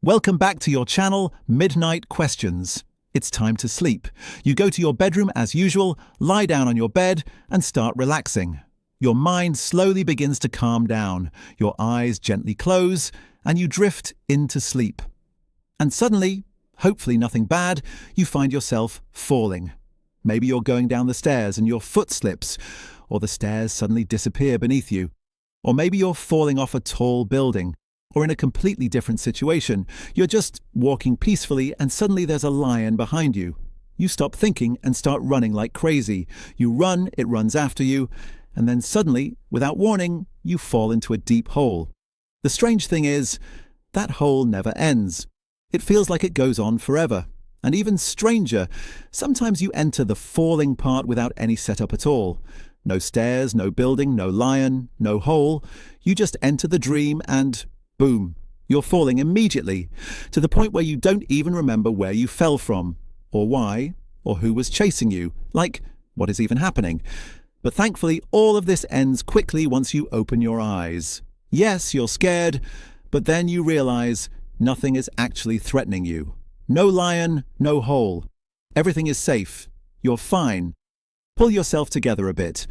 Welcome back to your channel, Midnight Questions. It's time to sleep. You go to your bedroom as usual, lie down on your bed, and start relaxing. Your mind slowly begins to calm down, your eyes gently close, and you drift into sleep. And suddenly, hopefully nothing bad, you find yourself falling. Maybe you're going down the stairs and your foot slips, or the stairs suddenly disappear beneath you. Or maybe you're falling off a tall building. Or in a completely different situation, you're just walking peacefully and suddenly there's a lion behind you. You stop thinking and start running like crazy. You run, it runs after you, and then suddenly, without warning, you fall into a deep hole. The strange thing is, that hole never ends. It feels like it goes on forever. And even stranger, sometimes you enter the falling part without any setup at all. No stairs, no building, no lion, no hole. You just enter the dream and boom, you're falling immediately, to the point where you don't even remember where you fell from, or why, or who was chasing you, like, what is even happening? But thankfully, all of this ends quickly once you open your eyes. Yes, you're scared, but then you realize nothing is actually threatening you. No lion, no hole. Everything is safe. You're fine. Pull yourself together a bit.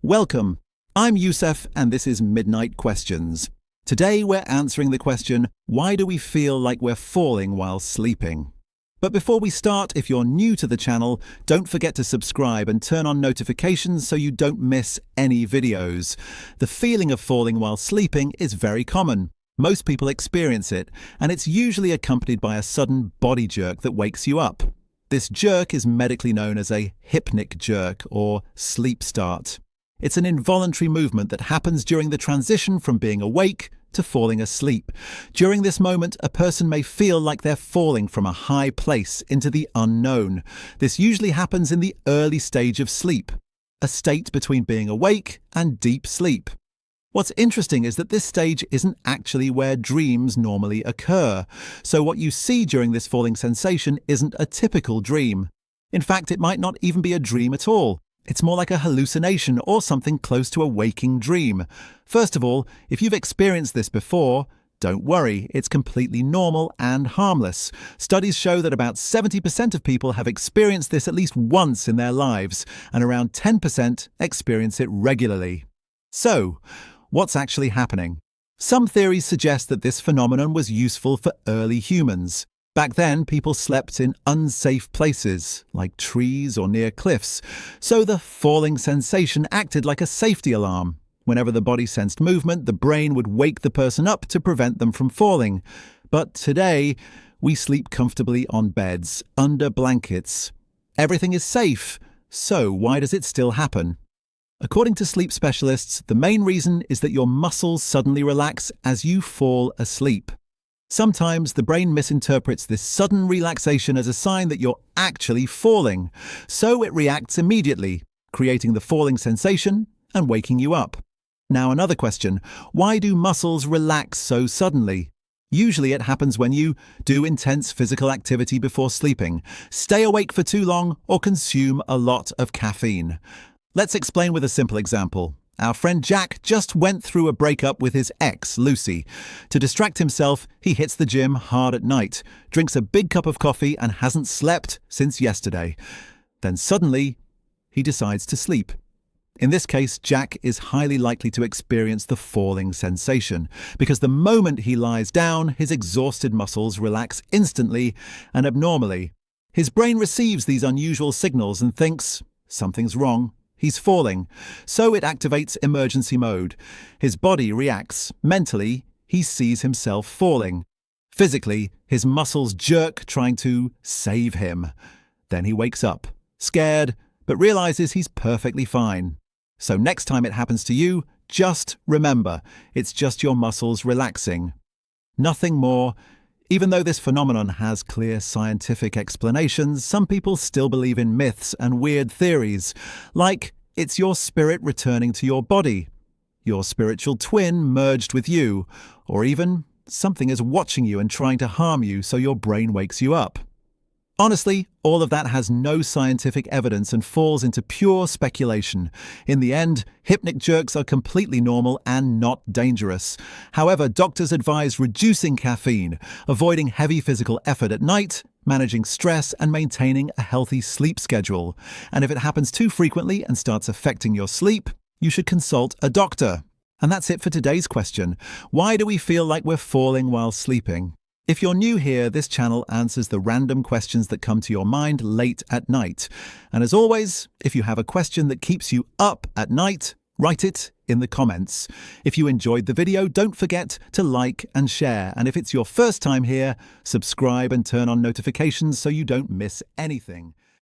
Welcome. I'm Youssef, and this is Midnight Questions. Today we're answering the question, why do we feel like we're falling while sleeping? But before we start, if you're new to the channel, don't forget to subscribe and turn on notifications so you don't miss any videos. The feeling of falling while sleeping is very common. Most people experience it, and it's usually accompanied by a sudden body jerk that wakes you up. This jerk is medically known as a hypnic jerk or sleep start. It's an involuntary movement that happens during the transition from being awake to falling asleep. During this moment, a person may feel like they're falling from a high place into the unknown. This usually happens in the early stage of sleep, a state between being awake and deep sleep. What's interesting is that this stage isn't actually where dreams normally occur, so what you see during this falling sensation isn't a typical dream. In fact, it might not even be a dream at all. It's more like a hallucination or something close to a waking dream. First of all, if you've experienced this before, don't worry, it's completely normal and harmless. Studies show that about 70% of people have experienced this at least once in their lives, and around 10% experience it regularly. So, what's actually happening? Some theories suggest that this phenomenon was useful for early humans. Back then, people slept in unsafe places, like trees or near cliffs, so the falling sensation acted like a safety alarm. Whenever the body sensed movement, the brain would wake the person up to prevent them from falling. But today, we sleep comfortably on beds, under blankets. Everything is safe, so why does it still happen? According to sleep specialists, the main reason is that your muscles suddenly relax as you fall asleep. Sometimes the brain misinterprets this sudden relaxation as a sign that you're actually falling, so it reacts immediately, creating the falling sensation and waking you up. Now another question, why do muscles relax so suddenly? Usually it happens when you do intense physical activity before sleeping, stay awake for too long, or consume a lot of caffeine. Let's explain with a simple example. Our friend Jack just went through a breakup with his ex, Lucy. To distract himself, he hits the gym hard at night, drinks a big cup of coffee and hasn't slept since yesterday. Then suddenly, he decides to sleep. In this case, Jack is highly likely to experience the falling sensation, because the moment he lies down, his exhausted muscles relax instantly and abnormally. His brain receives these unusual signals and thinks, something's wrong. He's falling, so it activates emergency mode. His body reacts. Mentally, he sees himself falling. Physically, his muscles jerk, trying to save him. Then he wakes up, scared, but realizes he's perfectly fine. So next time it happens to you, just remember, it's just your muscles relaxing. Nothing more. Even though this phenomenon has clear scientific explanations, some people still believe in myths and weird theories, like it's your spirit returning to your body, your spiritual twin merged with you, or even something is watching you and trying to harm you so your brain wakes you up. Honestly, all of that has no scientific evidence and falls into pure speculation. In the end, hypnic jerks are completely normal and not dangerous. However, doctors advise reducing caffeine, avoiding heavy physical effort at night, managing stress, and maintaining a healthy sleep schedule. And if it happens too frequently and starts affecting your sleep, you should consult a doctor. And that's it for today's question. Why do we feel like we're falling while sleeping? If you're new here, this channel answers the random questions that come to your mind late at night. And as always, if you have a question that keeps you up at night, write it in the comments. If you enjoyed the video, don't forget to like and share. And if it's your first time here, subscribe and turn on notifications so you don't miss anything.